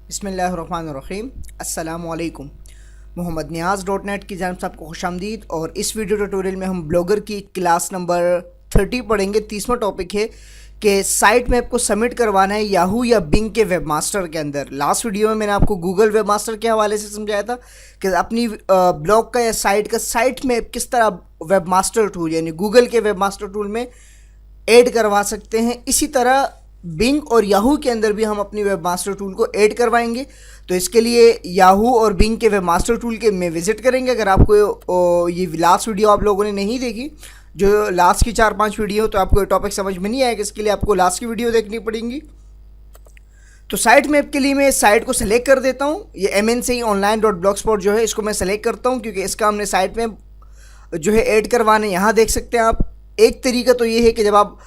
बिस्मिल्लाहिर्रहमानिर्रहीम। अस्सलामुअलैकुम। मोहम्मद नियाज़.net की जानिब से आपको खुशामदीद। और इस वीडियो ट्यूटोरियल में हम ब्लॉगर की क्लास नंबर 30 पढ़ेंगे। 30वां टॉपिक है कि साइट मैप को सबमिट करवाना है याहू या बिंग के वेबमास्टर के अंदर। लास्ट वीडियो में मैंने आपको गूगल वेबमास्टर के हवाले से समझाया था कि अपनी ब्लॉग का या साइट का साइट मैप किस तरह वेबमास्टर टूल यानी गूगल के वेबमास्टर टूल में ऐड करवा सकते हैं। इसी तरह बिंग और याहू के अंदर भी हम अपनी वेबमास्टर टूल को ऐड करवाएंगे। तो इसके लिए याहू और बिंग के वेबमास्टर टूल के में विज़िट करेंगे। अगर आपको ये लास्ट वीडियो आप लोगों ने नहीं देखी, जो लास्ट की 4-5 वीडियो, तो आपको ये टॉपिक समझ में नहीं आएगा। इसके लिए आपको लास्ट की वीडियो देखनी पड़ेगी। तो साइट मैप के लिए मैं साइट को सेलेक्ट कर देता हूँ। ये MNC online.blogspot जो है, इसको मैं सेलेक्ट करता हूँ क्योंकि इसका हमने साइट मैप जो है ऐड करवाने। यहाँ देख सकते हैं आप। एक तरीका तो ये है कि जब आप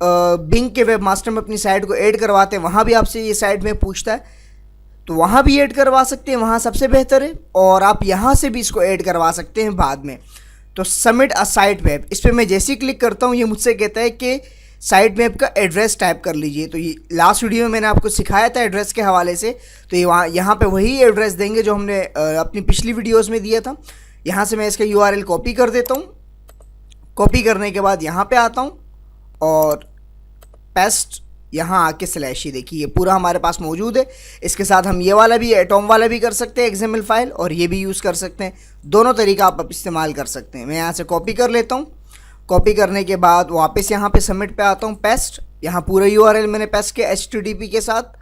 बिंग के वेबमास्टर में अपनी साइट को ऐड करवाते हैं, वहाँ भी आपसे ये साइट में पूछता है, तो वहाँ भी ऐड करवा सकते हैं, वहाँ सबसे बेहतर है। और आप यहाँ से भी इसको ऐड करवा सकते हैं बाद में। तो सबमिट अ साइट मैप, इस पर मैं जैसे ही क्लिक करता हूँ, ये मुझसे कहता है कि साइट मैप का एड्रेस टाइप कर लीजिए। तो ये लास्ट वीडियो में मैंने आपको सिखाया था एड्रेस के हवाले से। तो ये यहाँ पर वही एड्रेस देंगे जो हमने अपनी पिछली वीडियोज़ में दिया था। यहाँ से मैं इसका URL कॉपी कर देता हूँ। कॉपी करने के बाद यहाँ पर आता हूँ और पेस्ट, यहाँ आके स्लैश, ही देखिए ये पूरा हमारे पास मौजूद है। इसके साथ हम ये वाला भी, एटॉम वाला भी कर सकते हैं XML फाइल, और ये भी यूज़ कर सकते हैं। दोनों तरीका आप इस्तेमाल कर सकते हैं। मैं यहाँ से कॉपी कर लेता हूँ। कॉपी करने के बाद वापस यहाँ पे सबमिट पे आता हूँ, पेस्ट। यहाँ पूरा URL मैंने पेस्ट किया HTTP के साथ।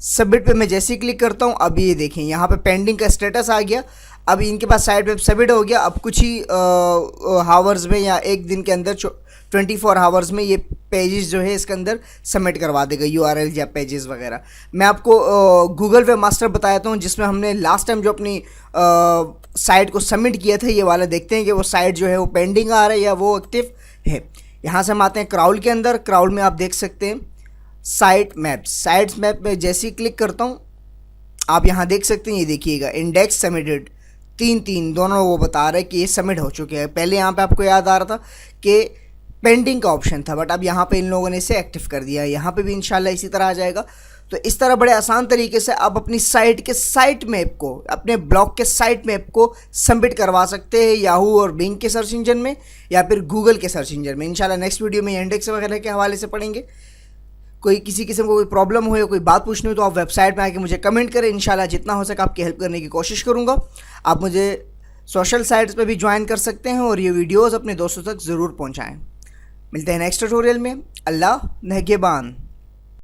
सबमिट पे मैं जैसे ही क्लिक करता हूँ, अब ये देखें यहाँ पे पेंडिंग का स्टेटस आ गया। अब इनके पास साइट वेब सबमिट हो गया। अब कुछ ही हावर्स में या एक दिन के अंदर 24 आवर्स में ये पेजेस जो है इसके अंदर सबमिट करवा देगा, URL या पेजेस वगैरह। मैं आपको गूगल वेबमास्टर बताता हूँ जिसमें हमने लास्ट टाइम जो अपनी साइट को सबमिट किया था, ये वाला देखते हैं कि वो साइट जो है वो पेंडिंग आ रहा है या वो एक्टिव है। यहाँ से हम आते हैं क्राउड के अंदर। क्राउड में आप देख सकते हैं साइट मैप। साइट मैप में जैसे ही क्लिक करता हूँ, आप यहाँ देख सकते हैं, ये देखिएगा इंडेक्स सबमिटेड 3 दोनों वो बता रहे हैं कि ये सबमिट हो चुके हैं। पहले यहाँ पे आपको याद आ रहा था कि पेंडिंग का ऑप्शन था, बट अब यहाँ पे इन लोगों ने इसे एक्टिव कर दिया है। यहाँ पे भी इंशाल्लाह इसी तरह आ जाएगा। तो इस तरह बड़े आसान तरीके से आप अपनी साइट के साइट मैप को, अपने ब्लॉग के साइट मैप को सबमिट करवा सकते हैं याहू और बिंग के सर्च इंजन में या फिर गूगल के सर्च इंजन में। इंशाल्लाह नेक्स्ट वीडियो में इंडेक्स वगैरह के हवाले से पढ़ेंगे। कोई किसी किस्म को कोई प्रॉब्लम हो या कोई बात पूछनी हो तो आप वेबसाइट में आके मुझे कमेंट करें। इंशाल्लाह जितना हो सके आपकी हेल्प करने की कोशिश करूँगा। आप मुझे सोशल साइट्स पर भी ज्वाइन कर सकते हैं और ये वीडियोज़ अपने दोस्तों तक ज़रूर पहुँचाएँ। मिलते हैं नेक्स्ट ट्यूटोरियल में। अल्लाह नेगेबान।